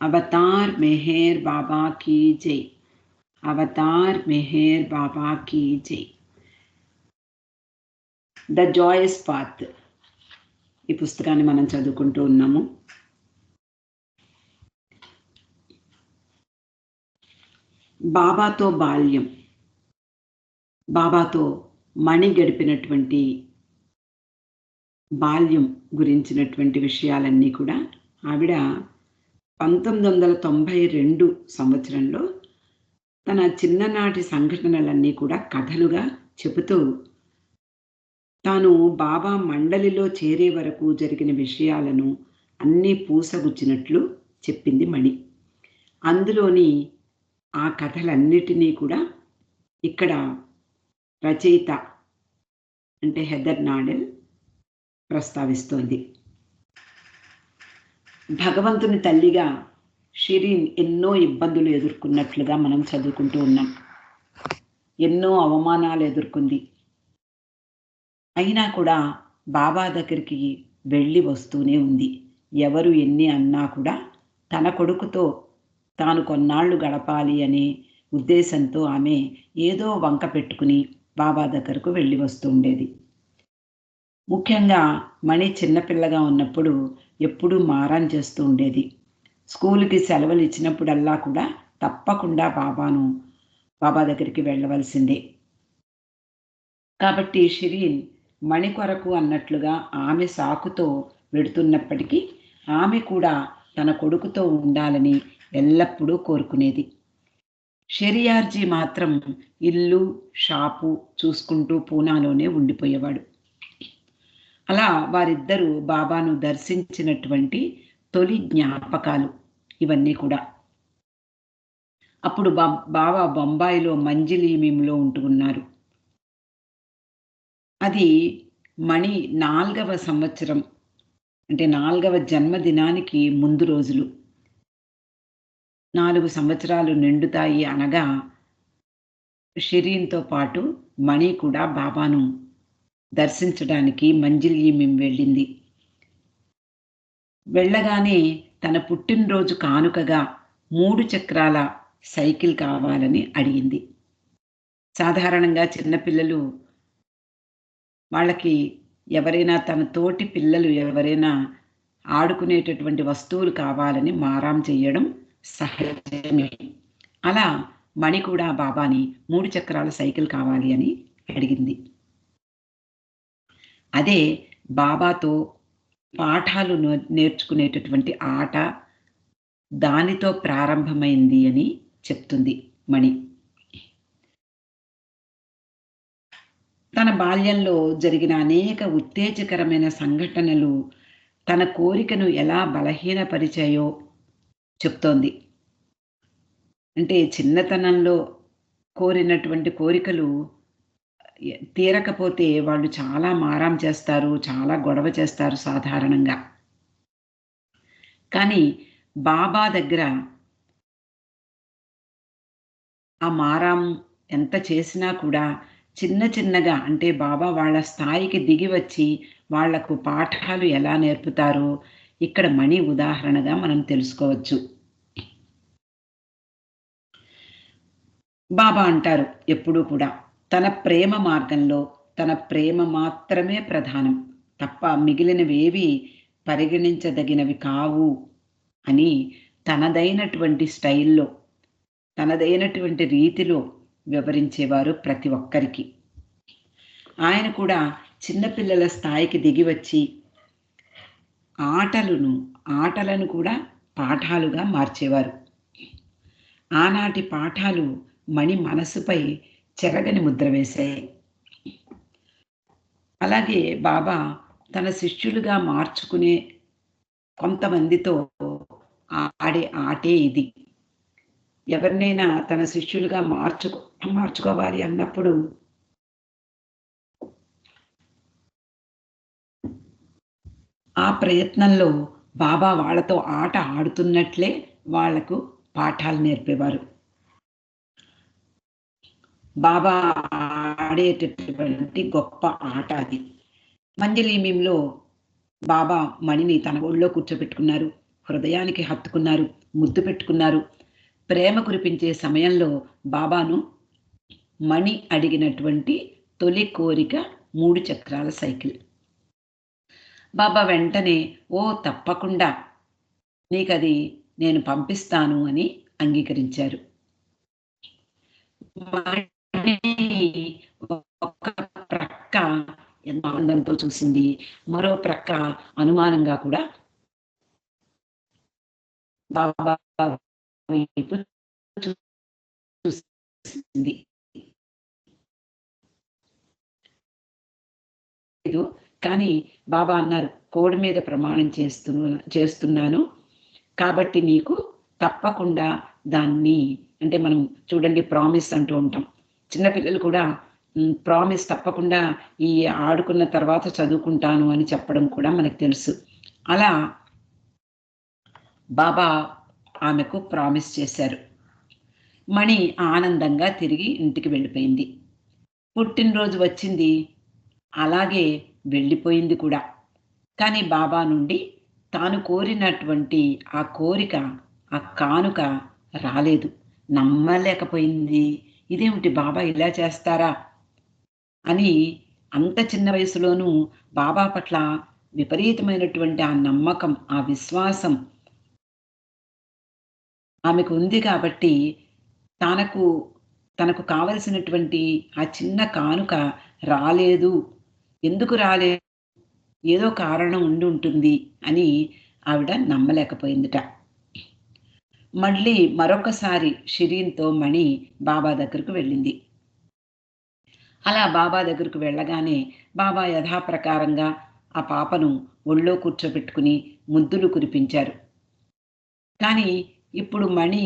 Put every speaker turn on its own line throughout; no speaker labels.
Avatar Meher బాబా key జై. Avatar Meher బాబా key జై. The Joyce path, ఈ పుస్తకాన్ని మనం చదువుకుంటూ ఉన్నాము. బాబాతో బాల్యం, బాబాతో మణి గడిపినటువంటి బాల్యం గురించినటువంటి విషయాలన్నీ కూడా ఆవిడ 1992 సంవత్సరంలో తన చిన్ననాటి సంఘటనలన్నీ కూడా కథలుగా చెబుతూ తాను బాబా మండలిలో చేరే వరకు జరిగిన విషయాలను అన్నీ పూసగుచ్చినట్లు చెప్పింది మణి. అందులోని ఆ కథలన్నిటినీ కూడా ఇక్కడ రచయిత అంటే హెదర్ నాడెల్ ప్రస్తావిస్తోంది. భగవంతుని తల్లిగా షిరీన్ ఎన్నో ఇబ్బందులు ఎదుర్కొన్నట్లుగా మనం చదువుకుంటూ ఉన్నాం. ఎన్నో అవమానాలు ఎదుర్కొంది. అయినా కూడా బాబా దగ్గరికి వెళ్ళి వస్తూనే ఉంది. ఎవరు ఎన్ని అన్నా కూడా తన కొడుకుతో తాను కొన్నాళ్ళు గడపాలి అనే ఉద్దేశంతో ఆమె ఏదో వంక పెట్టుకుని బాబా దగ్గరకు వెళ్ళి వస్తూ ఉండేది. ముఖ్యంగా మణి చిన్నపిల్లగా ఉన్నప్పుడు ఎప్పుడూ మారం చేస్తూ ఉండేది. స్కూల్కి సెలవులు ఇచ్చినప్పుడల్లా కూడా తప్పకుండా బాబా దగ్గరికి వెళ్ళవలసిందే. కాబట్టి షిరీన్ మణి కొరకు అన్నట్లుగా ఆమె సాకుతో వెడుతున్నప్పటికీ ఆమె కూడా తన కొడుకుతో ఉండాలని ఎల్లప్పుడూ కోరుకునేది. షెరియార్జీ మాత్రం ఇల్లు షాపు చూసుకుంటూ పూనాలోనే ఉండిపోయేవాడు. అలా వారిద్దరూ బాబాను దర్శించినటువంటి తొలి జ్ఞాపకాలు ఇవన్నీ కూడా. అప్పుడు బాబా బొంబాయిలో మంజిలీమిలో ఉంటున్నారు. అది మణి 4వ సంవత్సరం, అంటే 4వ జన్మదినానికి ముందు రోజులు. 4 సంవత్సరాలు నిండుతాయి అనగా షిరీన్తో పాటు మణి కూడా బాబాను దర్శించడానికి మంజిలీమిం వెళ్ళింది. వెళ్ళగానే తన పుట్టినరోజు కానుకగా 3 చక్రాల సైకిల్ కావాలని అడిగింది. సాధారణంగా చిన్నపిల్లలు వాళ్ళకి ఎవరైనా తన తోటి పిల్లలు ఎవరైనా ఆడుకునేటటువంటి వస్తువులు కావాలని మారాం చేయడం సహజమే. అలా మణి కూడా బాబాని 3 చక్రాల సైకిల్ కావాలి అని అడిగింది. అదే బాబాతో పాఠాలు నేర్చుకునేటటువంటి ఆట దానితో ప్రారంభమైంది అని చెప్తుంది మణి. తన బాల్యంలో జరిగిన అనేక ఉత్తేజకరమైన సంఘటనలు తన కోరికను ఎలా బలహీనపరిచాయో చెప్తోంది. అంటే చిన్నతనంలో కోరినటువంటి కోరికలు తీరకపోతే వాళ్ళు చాలా మారం చేస్తారు, చాలా గొడవ చేస్తారు సాధారణంగా. కానీ బాబా దగ్గర ఆ మారం ఎంత చేసినా కూడా చిన్నగా, అంటే బాబా వాళ్ళ స్థాయికి దిగి వచ్చి వాళ్లకు పాఠాలు ఎలా నేర్పుతారో ఇక్కడ మణి ఉదాహరణగా మనం తెలుసుకోవచ్చు. బాబా అంటారు ఎప్పుడూ కూడా తన ప్రేమ మార్గంలో తన ప్రేమ మాత్రమే ప్రధానం తప్ప మిగిలినవేవి పరిగణించదగినవి కావు అని తనదైనటువంటి స్టైల్లో, తనదైనటువంటి రీతిలో వివరించేవారు ప్రతి ఒక్కరికి. ఆయన కూడా చిన్నపిల్లల స్థాయికి దిగి వచ్చి ఆటలను కూడా పాఠాలుగా మార్చేవారు. ఆనాటి పాఠాలు మణి మనసుపై చెరగని ముద్ర వేశాయి. అలాగే బాబా తన శిష్యులుగా మార్చుకునే కొంతమందితో ఆడే ఆటే ఇది. ఎవరినైనా తన శిష్యులుగా మార్చుకోవాలి అన్నప్పుడు ఆ ప్రయత్నంలో బాబా వాళ్ళతో ఆట ఆడుతున్నట్లే వాళ్లకు పాఠాలు నేర్పేవారు. బాబా ఆడేటటువంటి గొప్ప ఆట అది. మంజలీమింలో బాబా మణిని తన ఒళ్ళో కూర్చోబెట్టుకున్నారు. హృదయానికి హత్తుకున్నారు, ముద్దు పెట్టుకున్నారు. ప్రేమ కురిపించే సమయంలో బాబాను మణి అడిగినటువంటి తొలి కోరిక 3 చక్రాల సైకిల్. బాబా వెంటనే "ఓ తప్పకుండా నీకది నేను పంపిస్తాను" అని అంగీకరించారు. మణి ఒక ప్రక్క ఎంతో ఆనందంతో చూసింది. మరో ప్రక్క అనుమానంగా కూడా బాబా వైపు చూసింది. కానీ బాబా అన్నారు, "కోడి మీద ప్రమాణం చేస్తున్నాను కాబట్టి నీకు తప్పకుండా దాన్ని" అంటే మనం చూడండి ప్రామిస్ అంటూ ఉంటాం. చిన్న పిల్లలు కూడా ప్రామిస్ తప్పకుండా ఈ ఆడుకున్న తర్వాత చదువుకుంటాను అని చెప్పడం కూడా మనకు తెలుసు. అలా బాబా ఆమెకు ప్రామిస్ చేశారు. మణి ఆనందంగా తిరిగి ఇంటికి వెళ్ళిపోయింది. పుట్టినరోజు వచ్చింది. అలాగే వెళ్ళిపోయింది కూడా. కానీ బాబా నుండి తాను కోరినటువంటి ఆ కోరిక, ఆ కానుక రాలేదు. నమ్మలేకపోయింది. ఇదేమిటి బాబా ఇలా చేస్తారా? అని అంత చిన్న వయసులోనూ బాబా పట్ల విపరీతమైనటువంటి ఆ నమ్మకం, ఆ విశ్వాసం ఆమెకు ఉంది కాబట్టి తనకు తనకు కావలసినటువంటి ఆ చిన్న కానుక రాలేదు. ఎందుకు రాలేదు? ఏదో కారణం ఉండుంటుంది అని ఆవిడ నమ్మలేకపోయిందిట. మళ్ళీ మరొకసారి షిరీన్‌తో మణి బాబా దగ్గరకు వెళ్ళింది. అలా బాబా దగ్గరకు వెళ్ళగానే బాబా యథాప్రకారంగా ఆ పాపను ఒళ్ళో కూర్చోబెట్టుకుని ముద్దులు కురిపించారు. కానీ ఇప్పుడు మణి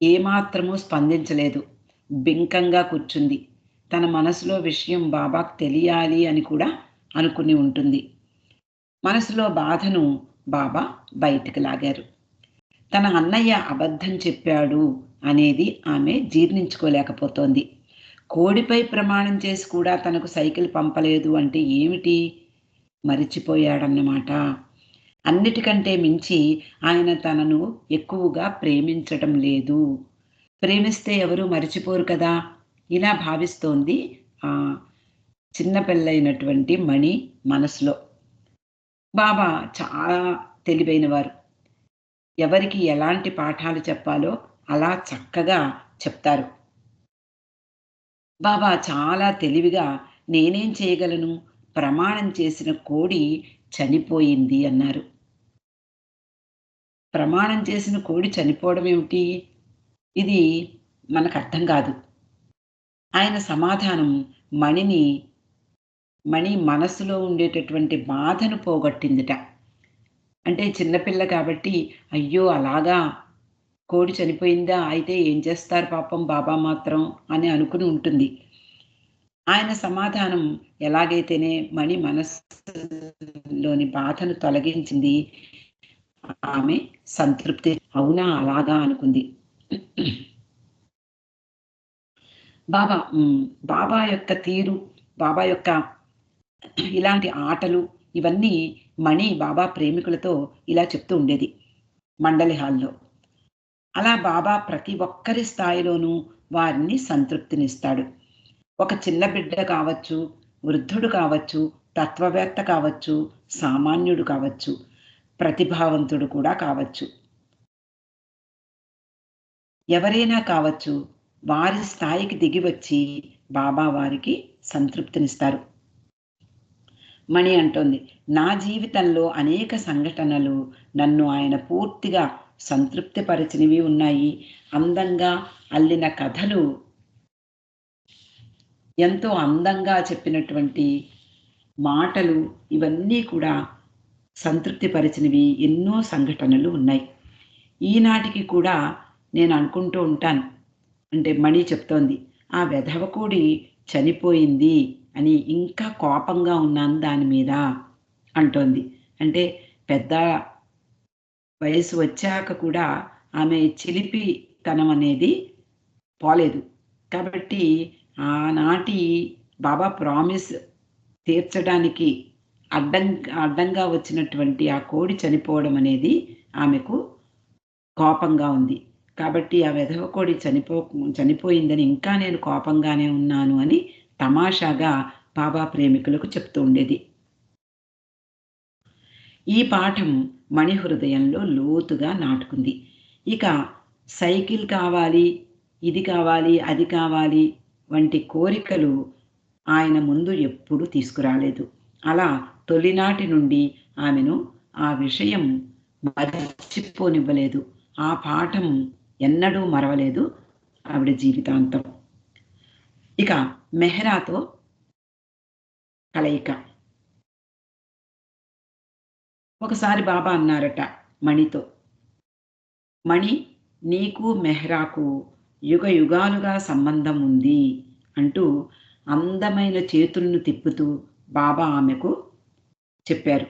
ఏమాత్రమూ స్పందించలేదు. బింకంగా కూర్చుంది. తన మనసులో విషయం బాబాకు తెలియాలి అని కూడా అనుకుని ఉంటుంది. మనసులో బాధను బాబా బయటికి లాగారు. తన అన్నయ్య అబద్ధం చెప్పాడు అనేది ఆమె జీర్ణించుకోలేకపోతోంది. కోడిపై ప్రమాణం చేసి కూడా తనకు సైకిల్ పంపలేదు అంటే ఏమిటి? మరిచిపోయాడన్నమాట. అన్నిటికంటే మించి ఆయన తనను ఎక్కువగా ప్రేమించటం లేదు. ప్రేమిస్తే ఎవరు మరిచిపోరు కదా! ఇలా భావిస్తోంది చిన్న పిల్లైనటువంటి మణి మనసులో. బాబా చాలా తెలివైనవారు. ఎవరికి ఎలాంటి పాఠాలు చెప్పాలో అలా చక్కగా చెప్తారు. బాబా చాలా తెలివిగా నేనేం చేయగలను? ప్రమాణం చేసిన కోడి చనిపోయింది అన్నారు. ప్రమాణం చేసిన కోడి చనిపోవడం ఏమిటి? ఇది మనకర్థం కాదు. ఆయన సమాధానం మణి మనసులో ఉండేటటువంటి బాధను పోగొట్టిందిట. అంటే చిన్నపిల్ల కాబట్టి, అయ్యో! అలాగా కోడి చనిపోయిందా? అయితే ఏం చేస్తారు పాపం బాబా మాత్రం అని అనుకుని ఉంటుంది. ఆయన సమాధానం ఎలాగైతేనే మణి మనస్సులోని బాధను తొలగించింది. ఆమె సంతృప్తి అవునా! అలాగా అనుకుంది. బాబా యొక్క తీరు, బాబా యొక్క ఇలాంటి ఆటలు ఇవన్నీ మణి బాబా ప్రేమికులతో ఇలా చెప్తూ ఉండేది మండలి హాల్‌లో. అలా బాబా ప్రతి ఒక్కరి స్థాయిలోనూ వారిని సంతృప్తినిస్తాడు. ఒక చిన్న బిడ్డ కావచ్చు, వృద్ధుడు కావచ్చు, తత్వవేత్త కావచ్చు, సామాన్యుడు కావచ్చు, ప్రతిభావంతుడు కూడా కావచ్చు. ఎవరైనా కావచ్చు, వారి స్థాయికి దిగి వచ్చి బాబా వారికి సంతృప్తినిస్తారు. మణి అంటోంది, "నా జీవితంలో అనేక సంఘటనలు నన్ను ఆయన పూర్తిగా సంతృప్తిపరచినవి ఉన్నాయి. అందంగా అల్లిన కథలు ఎంతో అందంగా చెప్పినటువంటి మాటలు ఇవన్నీ కూడా సంతృప్తిపరిచినవి ఎన్నో సంఘటనలు ఉన్నాయి. ఈనాటికి కూడా నేను అనుకుంటూ ఉంటాను." అంటే మణి చెప్తోంది, "ఆ వెధవ కోడి చనిపోయింది అని ఇంకా కోపంగా ఉన్నాను దాని మీద" అంటోంది. అంటే పెద్ద వయసు వచ్చాక కూడా ఆమె చిలిపితనం అనేది పోలేదు. కాబట్టి ఆనాటి బాబా ప్రామిస్ తీర్చడానికి అడ్డంగా వచ్చినటువంటి ఆ కోడి చనిపోవడం అనేది ఆమెకు కోపంగా ఉంది. కాబట్టి ఆ వెధవ కోడి చనిపోయిందని ఇంకా నేను కోపంగానే ఉన్నాను అని తమాషాగా బాబా ప్రేమికులకు చెప్తూ ఉండేది. ఈ పాఠం మణి హృదయంలో లోతుగా నాటుకుంది. ఇక సైకిల్ కావాలి, ఇది కావాలి, అది కావాలి వంటి కోరికలు ఆయన ముందు ఎప్పుడూ తీసుకురాలేదు. అలా తొలినాటి నుండి ఆమెను ఆ విషయం మరచిపోనివ్వలేదు. ఆ పాఠం ఎన్నడూ మరవలేదు ఆవిడ జీవితాంతం. ఇక మెహ్రాతో కలయిక. ఒకసారి బాబా అన్నారట మణితో, "మణి, నీకు మెహ్రాకు యుగాలుగా సంబంధం ఉంది" అంటూ అందమైన చేతులను తిప్పుతూ బాబా ఆమెకు చెప్పారు.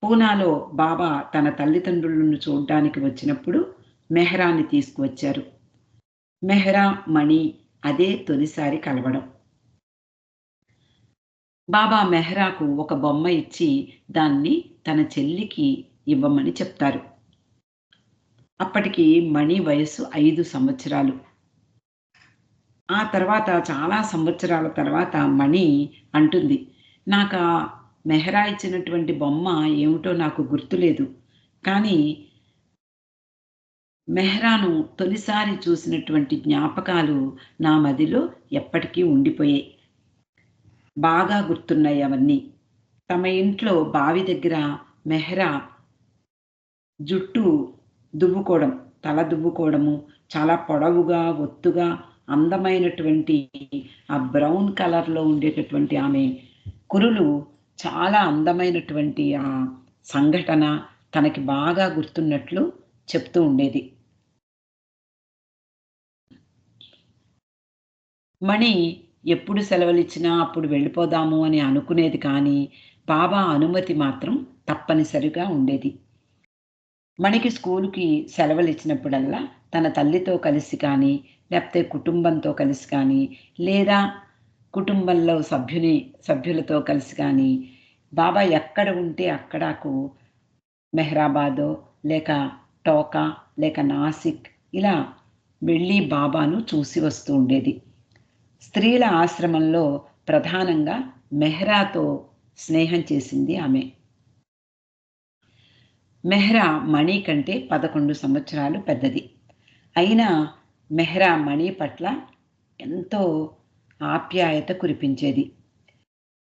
పూనాలో బాబా తన తల్లిదండ్రులను చూడ్డానికి వచ్చినప్పుడు మెహ్రాని తీసుకువచ్చారు. మెహ్రా, మణి అదే తొలిసారి కలవడం. బాబా మెహ్రాకు ఒక బొమ్మ ఇచ్చి దాన్ని తన చెల్లికి ఇవ్వమని చెప్తారు. అప్పటికి మణి వయస్సు 5 సంవత్సరాలు. ఆ తర్వాత చాలా సంవత్సరాల తర్వాత మణి అంటుంది, "నాకా మెహ్రా ఇచ్చినటువంటి బొమ్మ ఏమిటో నాకు గుర్తులేదు. కానీ మెహ్రాను తొలిసారి చూసినటువంటి జ్ఞాపకాలు నా మదిలో ఎప్పటికీ ఉండిపోయాయి. బాగా గుర్తున్నాయి అవన్నీ." తమ ఇంట్లో బావి దగ్గర మెహ్రా జుట్టు దువ్వుకోవడం, తల దువ్వుకోవడము, చాలా పొడవుగా, ఒత్తుగా, అందమైనటువంటి ఆ బ్రౌన్ కలర్‌లో ఉండేటటువంటి ఆమె కురులు చాలా అందమైనటువంటి ఆ సంఘటన తనకి బాగా గుర్తున్నట్లు చెప్తూ ఉండేది. మణి ఎప్పుడు సెలవులిచ్చినా అప్పుడు వెళ్ళిపోదాము అని అనుకునేది కానీ, బాబా అనుమతి మాత్రం తప్పనిసరిగా ఉండేది. మణికి స్కూలుకి సెలవులిచ్చినప్పుడల్లా తన తల్లితో కలిసి కానీ, లేకపోతే కుటుంబంతో కలిసి కానీ, లేదా కుటుంబంలో సభ్యులతో కలిసి కానీ, బాబా ఎక్కడ ఉంటే అక్కడకు మెహ్రాబాదో, లేక టోకా, లేక నాసిక్ ఇలా వెళ్ళి బాబాను చూసి వస్తూ ఉండేది. స్త్రీల ఆశ్రమంలో ప్రధానంగా మెహ్రాతో స్నేహం చేసింది ఆమె. మెహ్రా మణి కంటే 11 సంవత్సరాలు పెద్దది. అయినా మెహ్రా మణి పట్ల ఎంతో ఆప్యాయత కురిపించేది.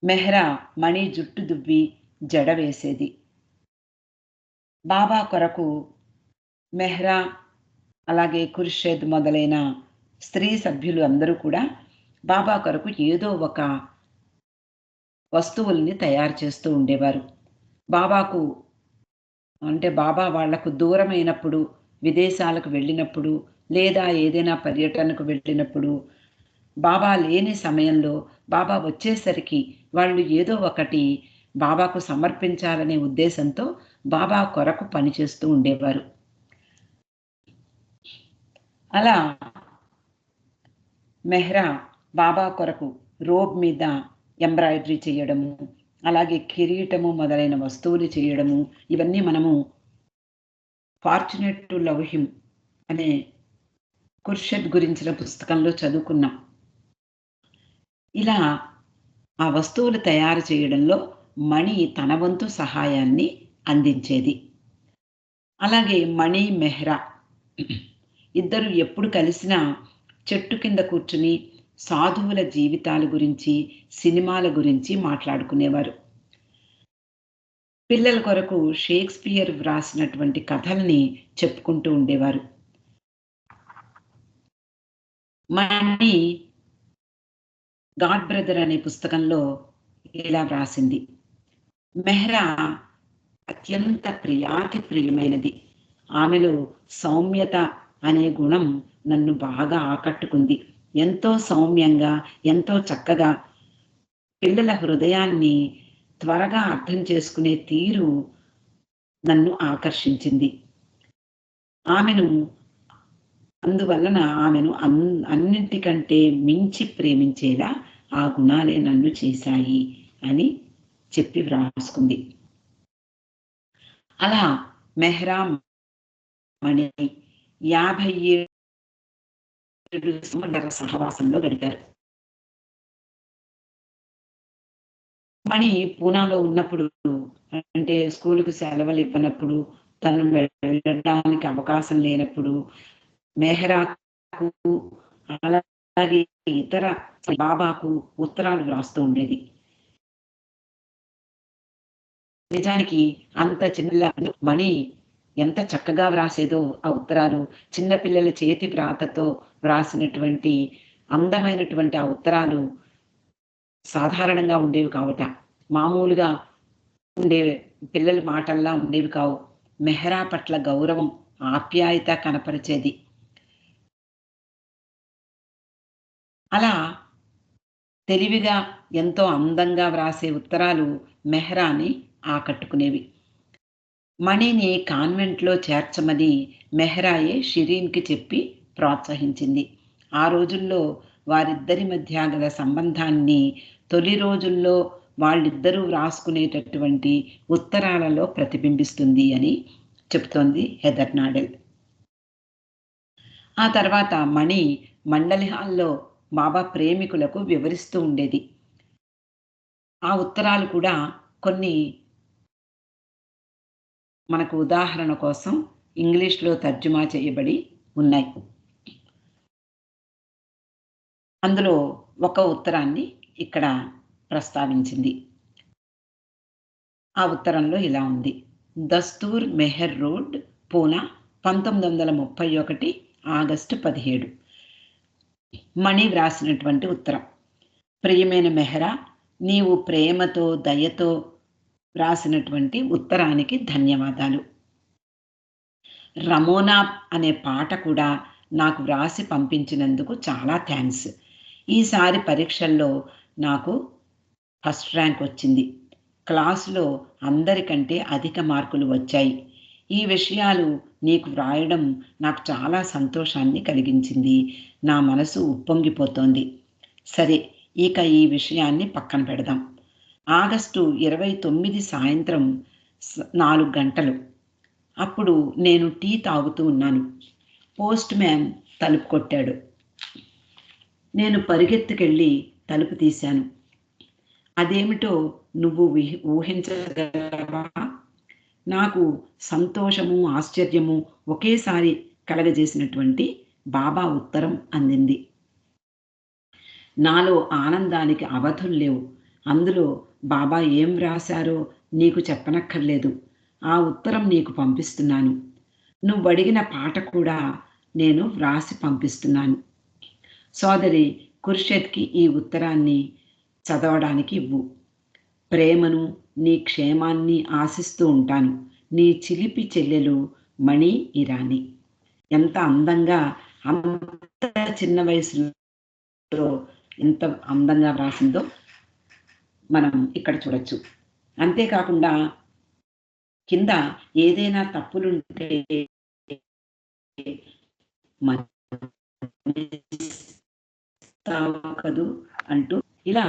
మెహ్రా మణి జుట్టు దువ్వి జడ వేసేది. బాబా కొరకు మెహ్రా, అలాగే ఖుర్షేద్ మొదలైన స్త్రీ సభ్యులు అందరూ కూడా బాబా కొరకు ఏదో ఒక వస్తువుల్ని తయారు చేస్తూ ఉండేవారు. బాబాకు బాబా వాళ్లకు దూరమైనప్పుడు, విదేశాలకు వెళ్ళినప్పుడు, లేదా ఏదైనా పర్యటనకు వెళ్ళినప్పుడు, బాబా లేని సమయంలో, బాబా వచ్చేసరికి వాళ్ళు ఏదో ఒకటి బాబాకు సమర్పించాలనే ఉద్దేశంతో బాబా కొరకు పనిచేస్తూ ఉండేవారు. అలా మెహ్రా బాబా కొరకు రోబ్ మీద ఎంబ్రాయిడరీ చేయడము, అలాగే కిరీటము మొదలైన వస్తువులు చేయడము, ఇవన్నీ మనము 'ఫార్చునేట్ టు లవ్ హిమ్' అనే ఖుర్షద్ గురించిన పుస్తకంలో చదువుకున్నాం. ఇలా ఆ వస్తువులు తయారు చేయడంలో మణి తన వంతు సహాయాన్ని అందించేది. అలాగే మణి, మెహ్రా ఇద్దరు ఎప్పుడు కలిసినా చెట్టు కింద కూర్చుని సాధువుల జీవితాల గురించి, సినిమాల గురించి మాట్లాడుకునేవారు. పిల్లల కొరకు షేక్స్‌పియర్ వ్రాసినటువంటి కథల్ని చెప్పుకుంటూ ఉండేవారు. మణి 'గాడ్ బ్రదర్' అనే పుస్తకంలో ఇలా వ్రాసింది. మెహ్రా అత్యంత ప్రియాతి ప్రియమైనది. ఆమెలో సౌమ్యత అనే గుణం నన్ను బాగా ఆకట్టుకుంది. ఎంతో సౌమ్యంగా, ఎంతో చక్కగా పిల్లల హృదయాన్ని త్వరగా అర్థం చేసుకునే తీరు నన్ను ఆకర్షించింది. ఆమెను అందువలన ఆమెను అన్నింటికంటే మించి ప్రేమించేలా ఆ గుణాలే నన్ను చేశాయి అని చెప్పి వ్రాసుకుంది. అలా మెహ్రా మణి 57 సంవత్సరాల సహవాసంలో గడిపారు. మణి పూనాలో ఉన్నప్పుడు, అంటే స్కూలుకు సెలవులు ఇవ్వనప్పుడు, తను వెళ్ళడానికి అవకాశం లేనప్పుడు మెహ్రాకు, అలాగే ఇతర బాబాకు ఉత్తరాలు వ్రాస్తూ ఉండేది. నిజానికి అంత చిన్న మణి ఎంత చక్కగా వ్రాసేదో ఆ ఉత్తరాలు, చిన్న పిల్లల చేతి వ్రాతతో వ్రాసినటువంటి అందమైనటువంటి ఆ ఉత్తరాలు సాధారణంగా ఉండేవి కావట. మామూలుగా ఉండే పిల్లల మాటల్లా ఉండేవి కావు. మెహ్రా పట్ల గౌరవం, ఆప్యాయత కనపరిచేది. అలా తెలివిగా ఎంతో అందంగా వ్రాసే ఉత్తరాలు మెహ్రాని ఆకట్టుకునేవి. మణిని కాన్వెంట్‌లో చేర్చమని మెహ్రాయే షిరీన్‌కి చెప్పి ప్రోత్సహించింది. ఆ రోజుల్లో వారిద్దరి మధ్య గల సంబంధాన్ని తొలి రోజుల్లో వాళ్ళిద్దరూ వ్రాసుకునేటటువంటి ఉత్తరాలలో ప్రతిబింబిస్తుంది అని చెప్తోంది హెదర్ నాడెల్. ఆ తర్వాత మణి మండలి హాల్‌లో బాబా ప్రేమికులకు వివరిస్తూ ఉండేది. ఆ ఉత్తరాలు కూడా కొన్ని మనకు ఉదాహరణ కోసం ఇంగ్లీష్‌లో తర్జుమా చేయబడి ఉన్నాయి. అందులో ఒక ఉత్తరాన్ని ఇక్కడ ప్రస్తావించింది. ఆ ఉత్తరంలో ఇలా ఉంది. దస్తూర్ మెహర్ రోడ్, పూనా, 1931 ఆగస్టు 17. మణి వ్రాసినటువంటి ఉత్తరం. ప్రియమైన మెహ్రా, నీవు ప్రేమతో, దయతో వ్రాసినటువంటి ఉత్తరానికి ధన్యవాదాలు. రమోనా అనే పాట కూడా నాకు వ్రాసి పంపించినందుకు చాలా థ్యాంక్స్. ఈసారి పరీక్షల్లో నాకు ఫస్ట్ ర్యాంక్ వచ్చింది. క్లాసులో అందరికంటే అధిక మార్కులు వచ్చాయి. ఈ విషయాలు నీకు వ్రాయడం నాకు చాలా సంతోషాన్ని కలిగించింది. నా మనసు ఉప్పొంగిపోతోంది. సరే, ఇక ఈ విషయాన్ని పక్కన పెడదాం. ఆగస్టు 29 సాయంత్రం 4 గంటలు. అప్పుడు నేను టీ తాగుతూ ఉన్నాను. పోస్ట్ మ్యాన్ తలుపు కొట్టాడు. నేను పరిగెత్తుకెళ్ళి తలుపు తీశాను. అదేమిటో నువ్వు ఊహించగలవా? నాకు సంతోషము, ఆశ్చర్యము ఒకేసారి కలగజేసినటువంటి బాబా ఉత్తరం అందింది. నాలో ఆనందానికి అవధులు లేవు. అందులో బాబా ఏం వ్రాశారో నీకు చెప్పనక్కర్లేదు. ఆ ఉత్తరం నీకు పంపిస్తున్నాను. నువ్వడిగిన పాట కూడా నేను వ్రాసి పంపిస్తున్నాను. సోదరి ఖుర్షెద్‌కి ఈ ఉత్తరాన్ని చదవడానికి ఇవ్వు. ప్రేమను, నీ క్షేమాన్ని ఆశిస్తూ ఉంటాను. నీ చిలిపి చెల్లెలు మణి ఇరానీ. ఎంత అందంగా, అంత చిన్న వయసులో ఎంత అందంగా వ్రాసిందో మనం ఇక్కడ చూడొచ్చు. అంతేకాకుండా కింద ఏదైనా తప్పులుంటే కదూ అంటూ ఇలా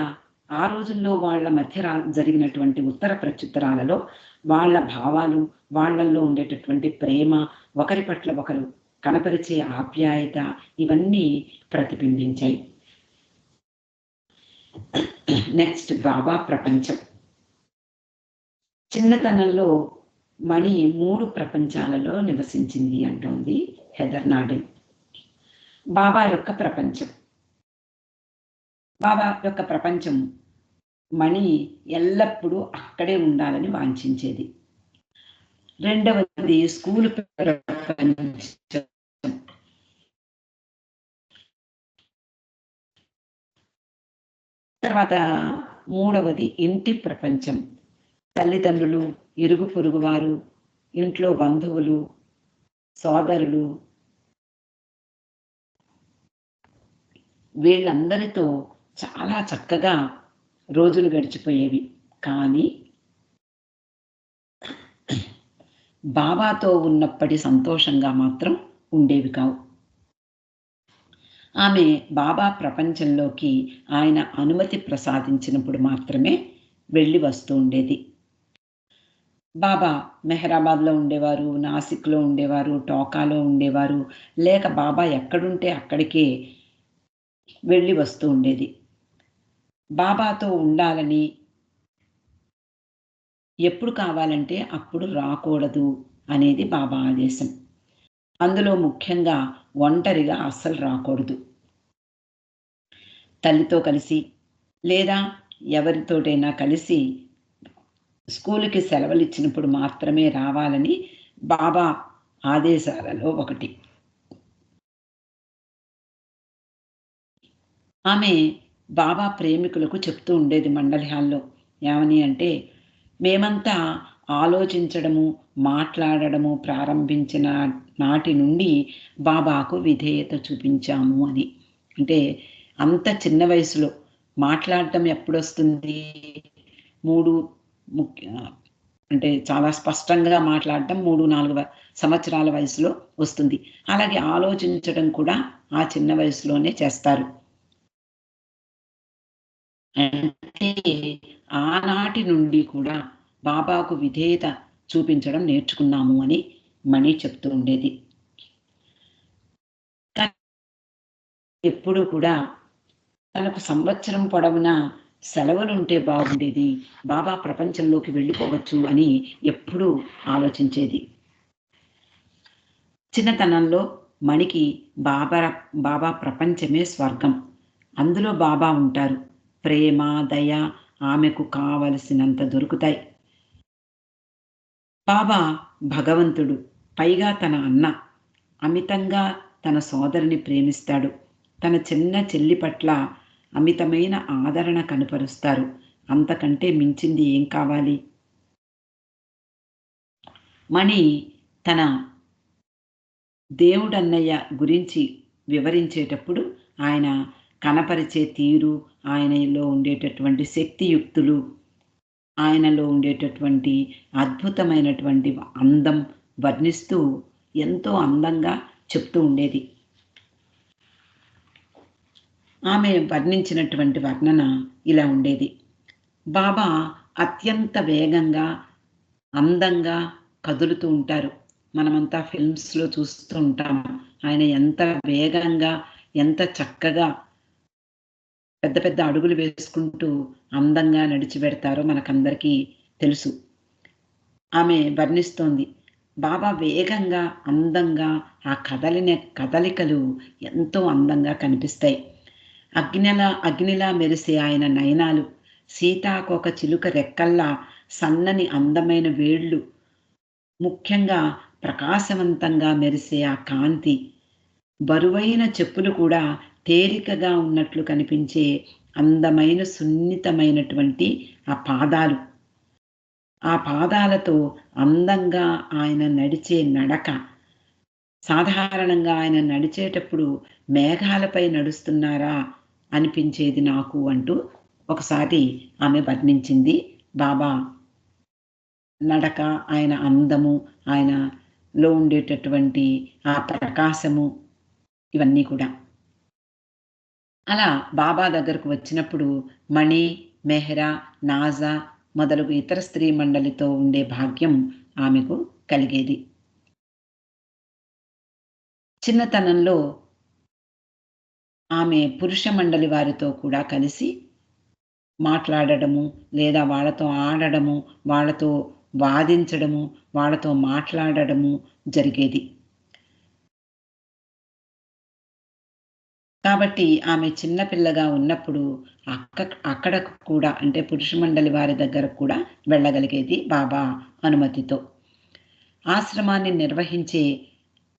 ఆ రోజుల్లో వాళ్ళ మధ్య జరిగినటువంటి ఉత్తర ప్రత్యుత్తరాలలో వాళ్ళ భావాలు, వాళ్ళల్లో ఉండేటటువంటి ప్రేమ, ఒకరి పట్ల ఒకరు కనపరిచే ఆప్యాయత, ఇవన్నీ ప్రతిబింబించాయి. నెక్స్ట్, బాబా ప్రపంచం. చిన్నతనంలో మణి 3 ప్రపంచాలలో నివసించింది అంటోంది హెదర్ నాడెల్. బాబా యొక్క ప్రపంచం. బాబా యొక్క ప్రపంచం మణి ఎల్లప్పుడూ అక్కడే ఉండాలని వాంఛించేది. రెండవది స్కూలు ప్రపంచం. తర్వాత మూడవది ఇంటి ప్రపంచం. తల్లిదండ్రులు, ఇరుగు పొరుగు వారు, ఇంట్లో బంధువులు, సోదరులు, వీళ్ళందరితో చాలా చక్కగా రోజులు గడిచిపోయేవి. కానీ బాబాతో ఉన్నప్పటి సంతోషంగా మాత్రం ఉండేవి కావు. ఆమె బాబా ప్రపంచంలోకి ఆయన అనుమతి ప్రసాదించినప్పుడు మాత్రమే వెళ్ళి వస్తూ ఉండేది. బాబా మెహరాబాద్‌లో ఉండేవారు, నాసిక్‌లో ఉండేవారు, టోకాలో ఉండేవారు. లేక బాబా ఎక్కడుంటే అక్కడికే వెళ్ళి వస్తూ ఉండేది. బాబాతో ఉండాలని, ఎప్పుడు కావాలంటే అప్పుడు రాకూడదు అనేది బాబా ఆదేశం. అందులో ముఖ్యంగా ఒంటరిగా అస్సలు రాకూడదు. తల్లితో కలిసి లేదా ఎవరితోటైనా కలిసి స్కూలుకి సెలవులిచ్చినప్పుడు మాత్రమే రావాలని బాబా ఆదేశాలలో ఒకటి. ఆమె బాబా ప్రేమికులకు చెప్తూ ఉండేది మండలి హాల్‌లో. ఏమని అంటే, మేమంతా ఆలోచించడము, మాట్లాడడము ప్రారంభించిన నాటి నుండి బాబాకు విధేయత చూపించాము అని. అంటే అంత చిన్న వయసులో మాట్లాడటం ఎప్పుడొస్తుంది? 3 ముఖ్య అంటే చాలా స్పష్టంగా మాట్లాడటం 3, 4 సంవత్సరాల వయసులో వస్తుంది. అలాగే ఆలోచించడం కూడా ఆ చిన్న వయసులోనే చేస్తారు. అంటే ఆనాటి నుండి కూడా బాబాకు విధేయత చూపించడం నేర్చుకున్నాము అని మణి చెప్తూ ఉండేది. కానీ ఎప్పుడూ కూడా తనకు సంవత్సరం పొడవునా సెలవులుంటే బాగుండేది. బాబా ప్రపంచంలోకి వెళ్ళిపోవచ్చు అని ఎప్పుడూ ఆలోచించేది. చిన్నతనంలో మణికి బాబా బాబా ప్రపంచమే స్వర్గం. అందులో బాబా ఉంటారు. ప్రేమ, దయ ఆమెకు కావలసినంత దొరుకుతాయి. బాబా భగవంతుడు. పైగా తన అన్న. అమితంగా తన సోదరిని ప్రేమిస్తాడు. తన చిన్న చెల్లి పట్ల అమితమైన ఆదరణ కనపరుస్తారు. అంతకంటే మించింది ఏం కావాలి? మణి తన దేవుడన్నయ్య గురించి వివరించేటప్పుడు ఆయన కనపరిచే తీరు, ఆయనలో ఉండేటటువంటి శక్తియుక్తులు, ఆయనలో ఉండేటటువంటి అద్భుతమైనటువంటి అందం వర్ణిస్తూ ఎంతో అందంగా చెప్తూ ఉండేది. ఆమె వర్ణించినటువంటి వర్ణన ఇలా ఉండేది. బాబా అత్యంత వేగంగా, అందంగా కదులుతూ ఉంటారు. మనమంతా ఫిల్మ్స్‌లో చూస్తూ ఉంటాం. ఆయన ఎంత వేగంగా, ఎంత చక్కగా పెద్ద పెద్ద అడుగులు వేసుకుంటూ అందంగా నడిచి వెడతారో మనకందరికీ తెలుసు. ఆమె వర్ణిస్తోంది. బాబా వేగంగా, అందంగా ఆ కదలికలు ఎంతో అందంగా కనిపిస్తాయి. అగ్నిలా మెరిసే ఆయన నయనాలు, సీతాకోక చిలుక రెక్కల్లా సన్నని అందమైన వేళ్ళు, ముఖ్యంగా ప్రకాశవంతంగా మెరిసే ఆ కాంతి, బరువైన చెప్పులు కూడా తేలికగా ఉన్నట్లు కనిపించే అందమైన సున్నితమైనటువంటి ఆ పాదాలు. ఆ పాదాలతో అందంగా ఆయన నడిచే నడక. సాధారణంగా ఆయన నడిచేటప్పుడు మేఘాలపై నడుస్తున్నారా అనిపించేది నాకు అంటూ ఒకసారి ఆమె వర్ణించింది. బాబా నడక, ఆయన అందము, ఆయనలో ఉండేటటువంటి ఆ ప్రకాశము ఇవన్నీ కూడా. అలా బాబా దగ్గరకు వచ్చినప్పుడు మణి, మెహ్రా, నాజా మొదలగు ఇతర స్త్రీ మండలితో ఉండే భాగ్యం ఆమెకు కలిగేది. చిన్నతనంలో ఆమె పురుష మండలి వారితో కూడా కలిసి మాట్లాడడము, లేదా వాళ్ళతో ఆడడము, వాళ్ళతో వాదించడము, వాళ్ళతో మాట్లాడడము జరిగేది. కాబట్టి ఆమె చిన్న పిల్లగా ఉన్నప్పుడు అక్కడకు కూడా అంటే పురుష మండలి వారి దగ్గరకు కూడా వెళ్ళగలిగేది బాబా అనుమతితో. ఆశ్రమాన్ని నిర్వహించే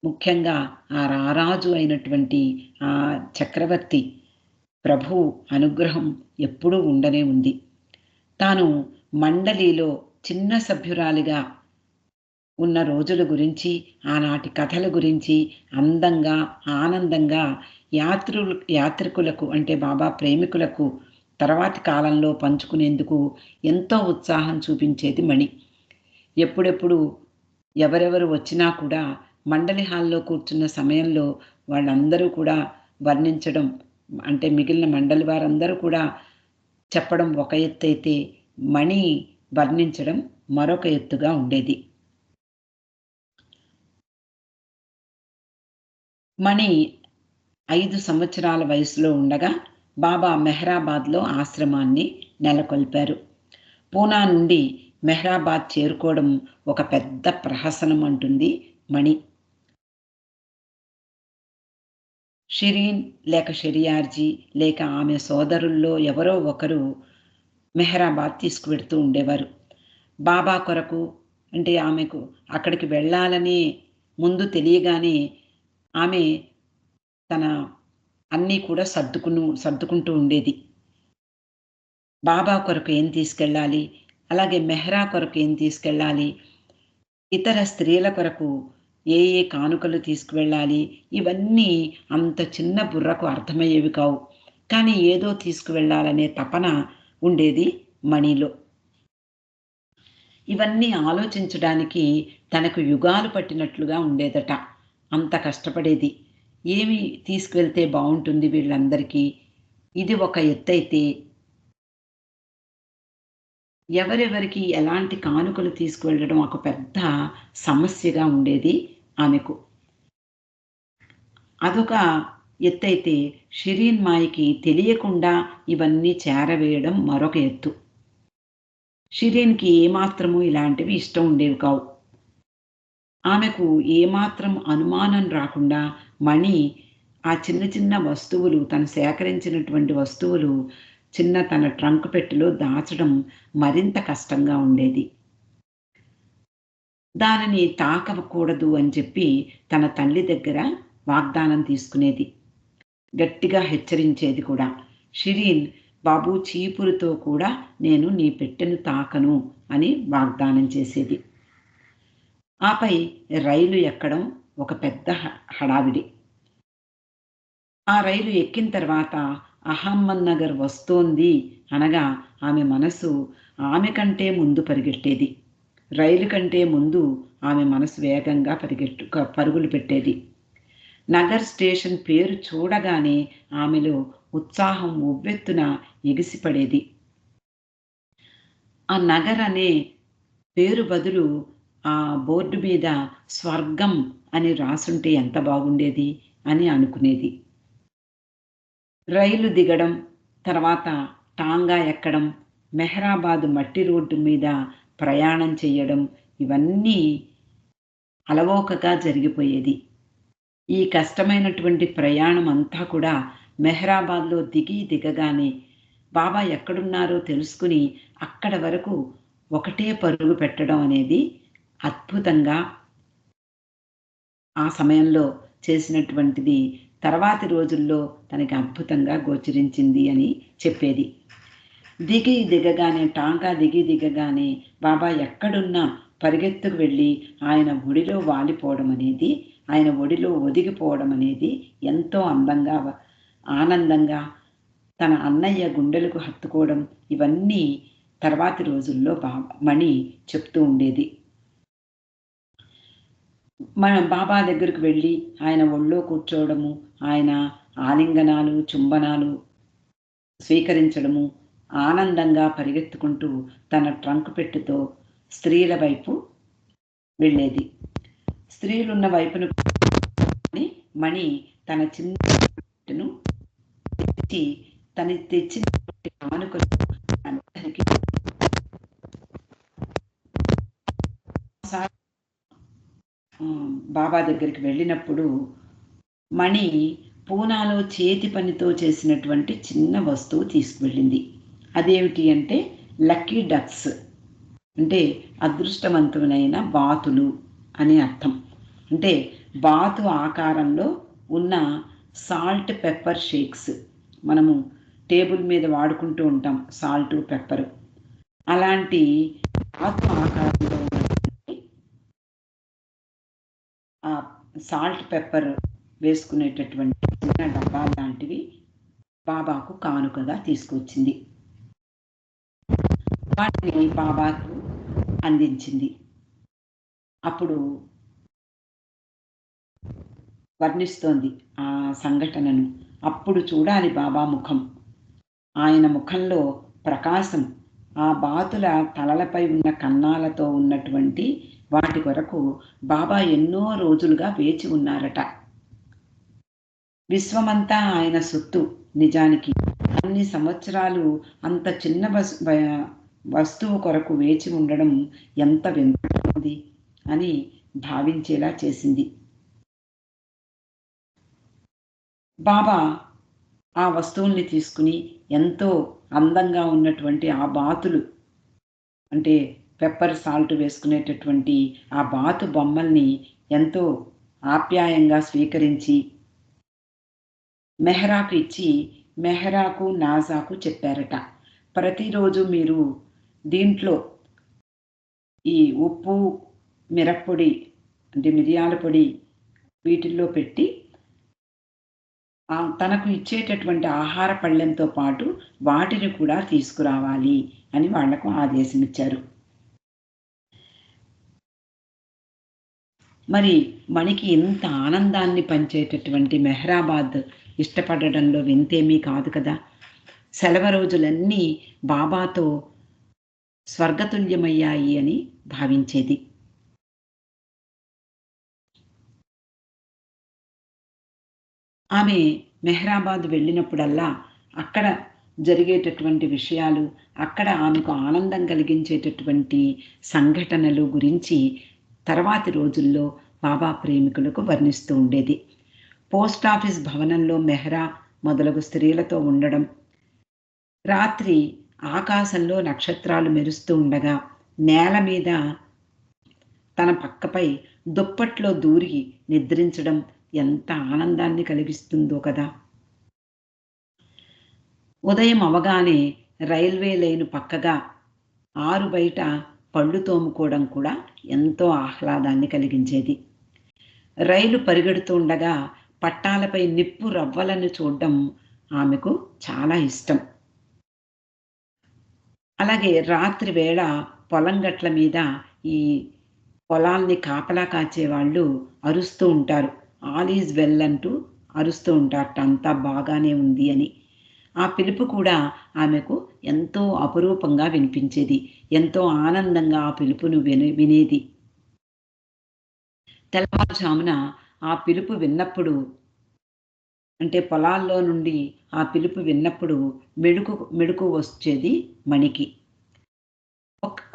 ముఖ్యంగా ఆ రారాజు అయినటువంటి ఆ చక్రవర్తి ప్రభువు అనుగ్రహం ఎప్పుడూ ఉండనే ఉంది. తాను మండలిలో చిన్న సభ్యురాలిగా ఉన్న రోజుల గురించి, ఆనాటి కథల గురించి అందంగా, ఆనందంగా యాత్రికులకు అంటే బాబా ప్రేమికులకు తర్వాతి కాలంలో పంచుకునేందుకు ఎంతో ఉత్సాహం చూపించేది మణి. ఎప్పుడెప్పుడు ఎవరెవరు వచ్చినా కూడా మండలి హాల్‌లో కూర్చున్న సమయంలో వాళ్ళందరూ కూడా వర్ణించడం అంటే మిగిలిన మండలి వారందరూ కూడా చెప్పడం ఒక ఎత్తైతే, మణి వర్ణించడం మరొక ఎత్తుగా ఉండేది. మణి 5 సంవత్సరాల వయసులో ఉండగా బాబా మెహ్రాబాద్లో ఆశ్రమాన్ని నెలకొల్పారు. పూనా నుండి మెహ్రాబాద్ చేరుకోవడం ఒక పెద్ద ప్రహసనం అంటుంది మణి. షిరీన్ లేక షెరియార్జీ లేక ఆమె సోదరుల్లో ఎవరో ఒకరు మెహ్రాబాద్ తీసుకువెడుతూ ఉండేవారు. బాబా కొరకు అంటే ఆమెకు అక్కడికి వెళ్ళాలని ముందు తెలియగానే ఆమె తన అన్నీ కూడా సర్దుకుంటూ ఉండేది. బాబా కొరకు ఏం తీసుకెళ్ళాలి, అలాగే మెహ్రా కొరకు ఏం తీసుకెళ్ళాలి, ఇతర స్త్రీల కొరకు ఏ ఏ కానుకలు తీసుకువెళ్ళాలి, ఇవన్నీ అంత చిన్న బుర్రకు అర్థమయ్యేవి కావు. కానీ ఏదో తీసుకువెళ్ళాలనే తపన ఉండేది మణిలో. ఇవన్నీ ఆలోచించడానికి తనకు యుగాలు పట్టినట్లుగా ఉండేదట. అంత కష్టపడేది. ఏమి తీసుకువెళ్తే బావుంటుంది వీళ్ళందరికీ? ఇది ఒక ఎత్తైతే ఎవరెవరికి ఎలాంటి కానుకలు తీసుకువెళ్ళడం ఒక పెద్ద సమస్యగా ఉండేది ఆమెకు. అదొక ఎత్తైతే షిరీన్ మాయకి తెలియకుండా ఇవన్నీ చేరవేయడం మరొక ఎత్తు. షిరీన్‌కి ఏమాత్రము ఇలాంటివి ఇష్టం ఉండేవి కావు. ఆమెకు ఏమాత్రం అనుమానం రాకుండా మణి ఆ చిన్న చిన్న వస్తువులు తను సేకరించినటువంటి వస్తువులు తన ట్రంక్ పెట్టెలో దాచడం మరింత కష్టంగా ఉండేది. దానిని తాకకూడదు అని చెప్పి తన తల్లి దగ్గర వాగ్దానం తీసుకునేది. గట్టిగా హెచ్చరించేది కూడా. షిరీన్, బాబు చీపురుతో కూడా నేను నీ పెట్టెను తాకను అని వాగ్దానం చేసేది. ఆపై రైలు ఎక్కడం ఒక పెద్ద హడావిడి. ఆ రైలు ఎక్కిన తర్వాత అహమ్మద్‌నగర్ వస్తోంది అనగా ఆమె మనసు ఆమె కంటే ముందు పరిగెట్టేది. రైలు కంటే ముందు ఆమె మనసు వేగంగా పరుగులు పెట్టేది. నగర్ స్టేషన్ పేరు చూడగానే ఆమెలో ఉత్సాహం ఉవ్వెత్తున ఎగిసిపడేది. ఆ నగర్ అనే పేరు బదులు ఆ బోర్డు మీద స్వర్గం అని రాసుంటే ఎంత బాగుండేది అని అనుకునేది. రైలు దిగడం, తర్వాత టాంగా ఎక్కడం, మెహ్రాబాద్ మట్టి రోడ్డు మీద ప్రయాణం చెయ్యడం ఇవన్నీ అలవోకగా జరిగిపోయేది. ఈ కష్టమైనటువంటి ప్రయాణం అంతా కూడా మెహ్రాబాద్‌లో దిగగానే బాబా ఎక్కడున్నారో తెలుసుకుని అక్కడ వరకు ఒకటే పరుగు పెట్టడం అనేది అద్భుతంగా ఆ సమయంలో చేసినటువంటిది తర్వాతి రోజుల్లో తనకి అద్భుతంగా గోచరించింది అని చెప్పేది. టాంగా దిగగానే బాబా ఎక్కడున్నా పరిగెత్తుకు వెళ్ళి ఆయన ఒడిలో వాలిపోవడం అనేది, ఆయన ఒడిలో ఒదిగిపోవడం అనేది ఎంతో అందంగా, ఆనందంగా తన అన్నయ్య గుండెలకు హత్తుకోవడం ఇవన్నీ తర్వాతి రోజుల్లో మణి చెప్తూ ఉండేది. బాబా దగ్గరికి వెళ్ళి ఆయన ఒళ్ళో కూర్చోవడము, ఆయన ఆలింగనాలు, చుంబనాలు స్వీకరించడము, ఆనందంగా పరిగెత్తుకుంటూ తన ట్రంక్ పెట్టెతో స్త్రీల వైపు వెళ్ళేది. స్త్రీలున్న వైపున మణి తన చిన్న పెట్టెను తెచ్చి తను తెచ్చినటువంటి కానుకలు అందరికీ బాబా దగ్గరికి వెళ్ళినప్పుడు మణి పూనాలో చేతి పనితో చేసినటువంటి చిన్న వస్తువు తీసుకువెళ్ళింది. అదేమిటి అంటే లక్కీ డక్స్, అంటే అదృష్టవంతమైన బాతులు అని అర్థం. అంటే బాతు ఆకారంలో ఉన్న సాల్ట్ పెప్పర్ షేక్స్ మనము టేబుల్ మీద వాడుకుంటూ ఉంటాం, సాల్టు పెప్పరు. అలాంటి బాతు ఆకారంలో ఆ సాల్ట్ పెప్పర్ వేసుకునేటటువంటి చిన్న డబ్బా లాంటివి బాబాకు కానుకగా తీసుకొచ్చింది. వాటిని బాబాకు అందించింది. అప్పుడు వర్ణిస్తోంది ఆ సంఘటనను. అప్పుడు చూడాలి బాబా ముఖం. ఆయన ముఖంలో ప్రకాశం, ఆ బాతుల తలలపై ఉన్న కన్నాలతో ఉన్నటువంటి వాటి కొరకు బాబా ఎన్నో రోజులుగా వేచి ఉన్నారట. విశ్వమంతా ఆయన సొత్తు. నిజానికి అన్ని సంవత్సరాలు అంత చిన్న వస్తువు కొరకు వేచి ఉండడం ఎంత వింతగా అని భావించేలా చేసింది. బాబా ఆ వస్తువుల్ని తీసుకుని ఎంతో అందంగా ఉన్నటువంటి ఆ బాతులు, అంటే పెప్పర్ సాల్ట్ వేసుకునేటటువంటి ఆ బాతు బొమ్మల్ని ఎంతో ఆప్యాయంగా స్వీకరించి మెహరాకు ఇచ్చి, మెహరాకు నాజాకు చెప్పారట, ప్రతిరోజు మీరు దీంట్లో ఈ ఉప్పు, మిరప్పొడి అంటే మిరియాల పొడి వీటిల్లో పెట్టి తనకు ఇచ్చేటటువంటి ఆహార పళ్ళెంతో పాటు వాటిని కూడా తీసుకురావాలి అని వాళ్లకు ఆదేశమిచ్చారు. మరి మనకి ఇంత ఆనందాన్ని పంచేటటువంటి మెహరాబాద్ ఇష్టపడడంలో వింతేమీ కాదు కదా. సెలవు రోజులన్నీ బాబాతో స్వర్గతుల్యమయ్యాయి అని భావించేది. ఆమె మెహరాబాద్ వెళ్ళినప్పుడల్లా అక్కడ జరిగేటటువంటి విషయాలు, అక్కడ ఆమెకు ఆనందం కలిగించేటటువంటి సంఘటనలు గురించి తర్వాతి రోజుల్లో బాబా ప్రేమికులకు వర్ణిస్తూ ఉండేది. పోస్ట్ ఆఫీస్ భవనంలో మెహ్రా మొదలగు స్త్రీలతో ఉండడం, రాత్రి ఆకాశంలో నక్షత్రాలు మెరుస్తూ ఉండగా నేల మీద తన పక్కపై దుప్పట్లో దూరి నిద్రించడం ఎంత ఆనందాన్ని కలిగిస్తుందో కదా. ఉదయం అవగానే రైల్వే లైను పక్కగా ఆరు బయట పళ్ళు తోముకోవడం కూడా ఎంతో ఆహ్లాదాన్ని కలిగించేది. రైలు పరిగెడుతూ ఉండగా పట్టాలపై నిప్పు రవ్వలను చూడడం ఆమెకు చాలా ఇష్టం. అలాగే రాత్రి వేళ పొలం గట్ల మీద ఈ పొలాల్ని కాపలా కాచేవాళ్ళు అరుస్తూ ఉంటారు. ఆల్ ఈజ్ వెల్ అంటూ అరుస్తూ ఉంటారట, అంతా బాగానే ఉంది అని. ఆ పిలుపు కూడా ఆమెకు ఎంతో అపురూపంగా వినిపించేది. ఎంతో ఆనందంగా ఆ పిలుపును వినేది. తెల్లవారుజామున ఆ పిలుపు విన్నప్పుడు, అంటే పొలాల్లో నుండి ఆ పిలుపు విన్నప్పుడు మెడుకు వచ్చేది మణికి.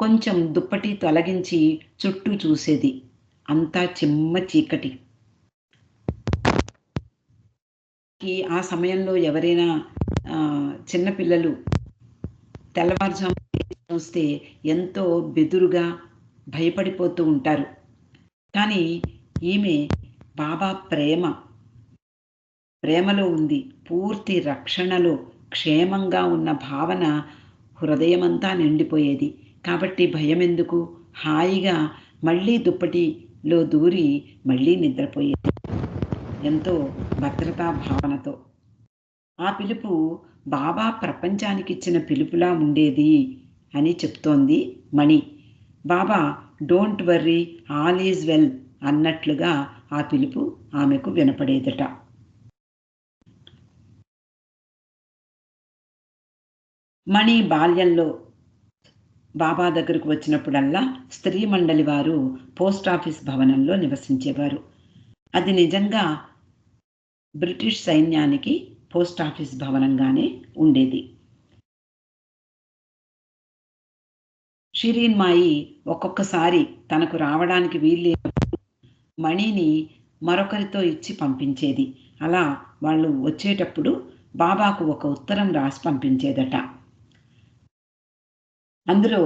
కొంచెం దుప్పటి తొలగించి చుట్టూ చూసేది. అంతా చిమ్మ చీకటి. ఆ సమయంలో ఎవరైనా చిన్నపిల్లలు తెల్లవారుజాము చూస్తే ఎంతో బెదురుగా భయపడిపోతూ ఉంటారు. కానీ ఈమె బాబా ప్రేమలో ఉంది, పూర్తి రక్షణలో క్షేమంగా ఉన్న భావన హృదయమంతా నిండిపోయేది. కాబట్టి భయం ఎందుకు, హాయిగా మళ్ళీ దుప్పటిలో దూరి మళ్ళీ నిద్రపోయేది ఎంతో భద్రతా భావనతో. ఆ పిలుపు బాబా ప్రపంచానికి ఇచ్చిన పిలుపులా ఉండేది అని చెప్తోంది మణి. బాబా don't worry, all is well అన్నట్లుగా ఆ పిలుపు ఆమెకు వినపడేదట. మణి బాల్యంలో బాబా దగ్గరకు వచ్చినప్పుడల్లా స్త్రీ మండలి వారు పోస్ట్ ఆఫీస్ భవనంలో నివసించేవారు. అది నిజంగా బ్రిటిష్ సైన్యానికి పోస్ట్ ఆఫీస్ భవనంగానే ఉండేది. షిరీన్ మాయి ఒక్కొక్కసారి తనకు రావడానికి వీల్లేనప్పుడు మణిని మరొకరితో ఇచ్చి పంపించేది. అలా వాళ్ళు వచ్చేటప్పుడు బాబాకు ఒక ఉత్తరం రాసి పంపించేదట. అందులో,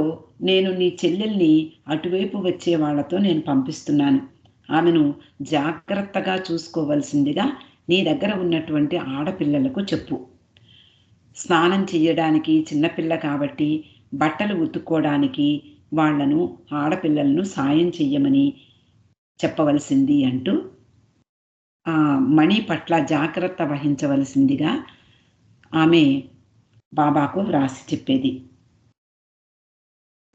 నేను నీ చెల్లెల్ని అటువైపు వచ్చే వాళ్లతో నేను పంపిస్తున్నాను. ఆమెను జాగ్రత్తగా చూసుకోవలసిందిగా నీ దగ్గర ఉన్నటువంటి ఆడపిల్లలకు చెప్పు. స్నానం చెయ్యడానికి చిన్నపిల్ల కాబట్టి బట్టలు ఉతుక్కోవడానికి వాళ్లను, ఆడపిల్లలను సాయం చెయ్యమని చెప్పవలసింది అంటూ మణి పట్ల జాగ్రత్త వహించవలసిందిగా ఆమె బాబాకు వ్రాసి చెప్పేది.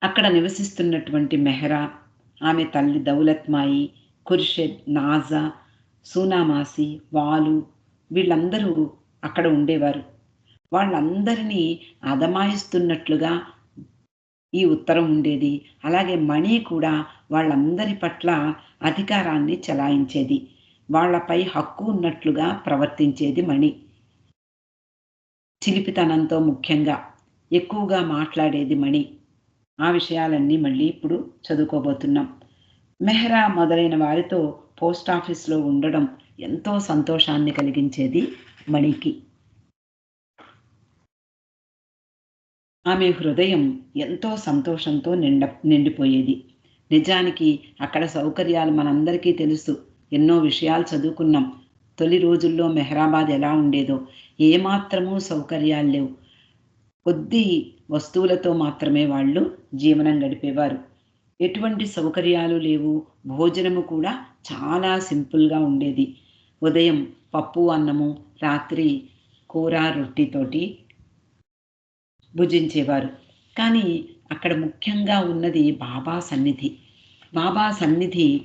అక్కడ నివసిస్తున్నటువంటి మెహ్రా, ఆమె తల్లి దౌలత్మాయి, ఖుర్షెద్, నాజా, సూనామాసి, వాలు వీళ్ళందరూ అక్కడ ఉండేవారు. వాళ్ళందరినీ అదమాయిస్తున్నట్లుగా ఈ ఉత్తరం ఉండేది. అలాగే మణి కూడా వాళ్ళందరి పట్ల అధికారాన్ని చెలాయించేది. వాళ్ళపై హక్కు ఉన్నట్లుగా ప్రవర్తించేది మణి. చిలిపితనంతో ముఖ్యంగా ఎక్కువగా మాట్లాడేది మణి. ఆ విషయాలన్నీ మళ్ళీ ఇప్పుడు చదువుకోబోతున్నాం. మెహ్రా మొదలైన వారితో పోస్టాఫీస్‌లో ఉండడం ఎంతో సంతోషాన్ని కలిగించేది మణికి. ఆమె హృదయం ఎంతో సంతోషంతో నిండిపోయేది. నిజానికి అక్కడ సౌకర్యాలు మనందరికీ తెలుసు. ఎన్నో విషయాలు చదువుకున్నాం. తొలి రోజుల్లో మెహ్రాబాద్ ఎలా ఉండేదో. ఏమాత్రమూ సౌకర్యాలు లేవు. కొద్ది వస్తువులతో మాత్రమే వాళ్ళు జీవనం గడిపేవారు. ఎటువంటి సౌకర్యాలు లేవు. భోజనము కూడా చాలా సింపుల్‌గా ఉండేది. ఉదయం పప్పు, అన్నము, రాత్రి కూర, రొట్టితోటి భుజించేవారు. కానీ అక్కడ ముఖ్యంగా ఉన్నది బాబా సన్నిధి. బాబా సన్నిధి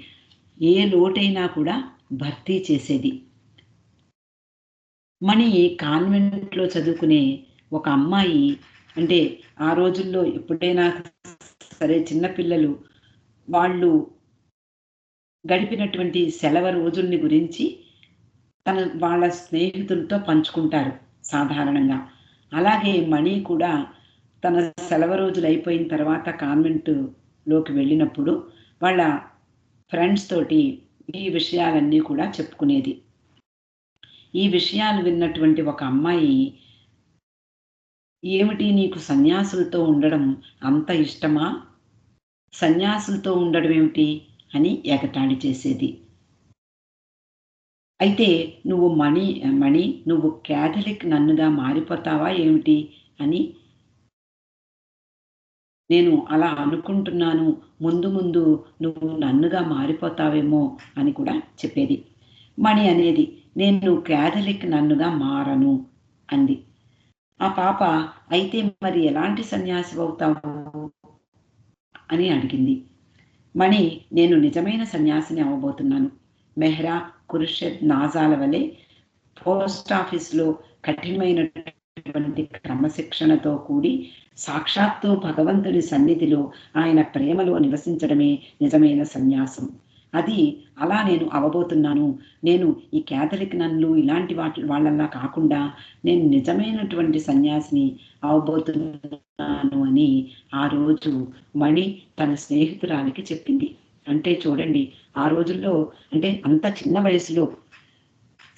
ఏ లోటైనా కూడా భర్తీ చేసేది. మణి కాన్వెంట్‌లో చదువుకునే ఒక అమ్మాయి, అంటే ఆ రోజుల్లో ఎప్పుడైనా సరే చిన్న పిల్లలు వాళ్ళు గడిపినటువంటి సెలవు రోజుల్ని గురించి వాళ్ళ స్నేహితులతో పంచుకుంటారు సాధారణంగా. అలాగే మణి కూడా తన సెలవు రోజులు అయిపోయిన తర్వాత కాన్వెంట్‌లోకి వెళ్ళినప్పుడు వాళ్ళ ఫ్రెండ్స్ తోటి ఈ విషయాలన్నీ కూడా చెప్పుకునేది. ఈ విషయాలు విన్నటువంటి ఒక అమ్మాయి, "ఏమిటి నీకు సన్యాసులతో ఉండడం అంత ఇష్టమా? సన్యాసులతో ఉండడం ఏమిటి?" అని ఎగతాళి చేసేది. "అయితే మణి నువ్వు క్యాథలిక్ నన్నుగా మారిపోతావా ఏమిటి?" అని నేను అలా అనుకుంటున్నాను. ముందు ముందు నువ్వు నన్నుగా మారిపోతావేమో అని కూడా చెప్పేది. మణి అనేది, "నేను క్యాథలిక్ నన్నుగా మారను" అంది. ఆ పాప, "అయితే మరి ఎలాంటి సన్యాసివవుతావు?" అని అడిగింది. మణి, "నేను నిజమైన సన్యాసిని అవ్వబోతున్నాను. మెహ్రా, ఖుర్షద్, నాజాల వలె పోస్టాఫీస్‌లో కఠినమైనటువంటి క్రమశిక్షణతో కూడి సాక్షాత్తు భగవంతుని సన్నిధిలో ఆయన ప్రేమలో నివసించడమే నిజమైన సన్యాసం. అది అలా నేను అవ్వబోతున్నాను. నేను ఈ క్యాథలిక్ నన్లు ఇలాంటి వాళ్ళలా కాకుండా నేను నిజమైనటువంటి సన్యాసిని అవ్వబోతున్నాను" అని ఆ రోజు మణి తన స్నేహితురాలికి చెప్పింది. అంటే చూడండి, ఆ రోజుల్లో, అంటే అంత చిన్న వయసులో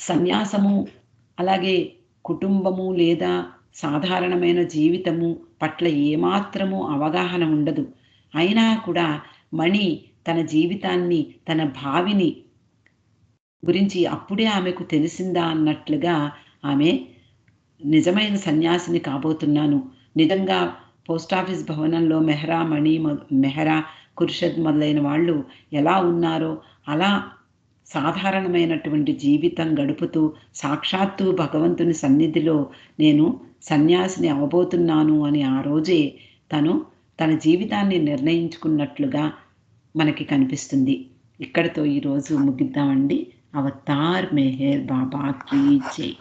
సన్యాసము, అలాగే కుటుంబము లేదా సాధారణమైన జీవితము పట్ల ఏమాత్రము అవగాహన ఉండదు. అయినా కూడా మణి తన జీవితాన్ని, తన భావిని గురించి అప్పుడే ఆమెకు తెలిసిందా అన్నట్లుగా ఆమె నిజమైన సన్యాసిని కాబోతున్నాను. నిజంగా పోస్టాఫీస్ భవనంలో మెహ్రా, ఖుర్షద్ మొదలైన వాళ్ళు ఎలా ఉన్నారో అలా సాధారణమైనటువంటి జీవితం గడుపుతూ సాక్షాత్తు భగవంతుని సన్నిధిలో నేను సన్యాసిని అవ్వబోతున్నాను అని ఆ రోజే తను తన జీవితాన్ని నిర్ణయించుకున్నట్లుగా మనకి కనిపిస్తుంది. ఇక్కడితో ఈరోజు ముగిద్దామండి. అవతార్ మెహర్ బాబా కీ జై.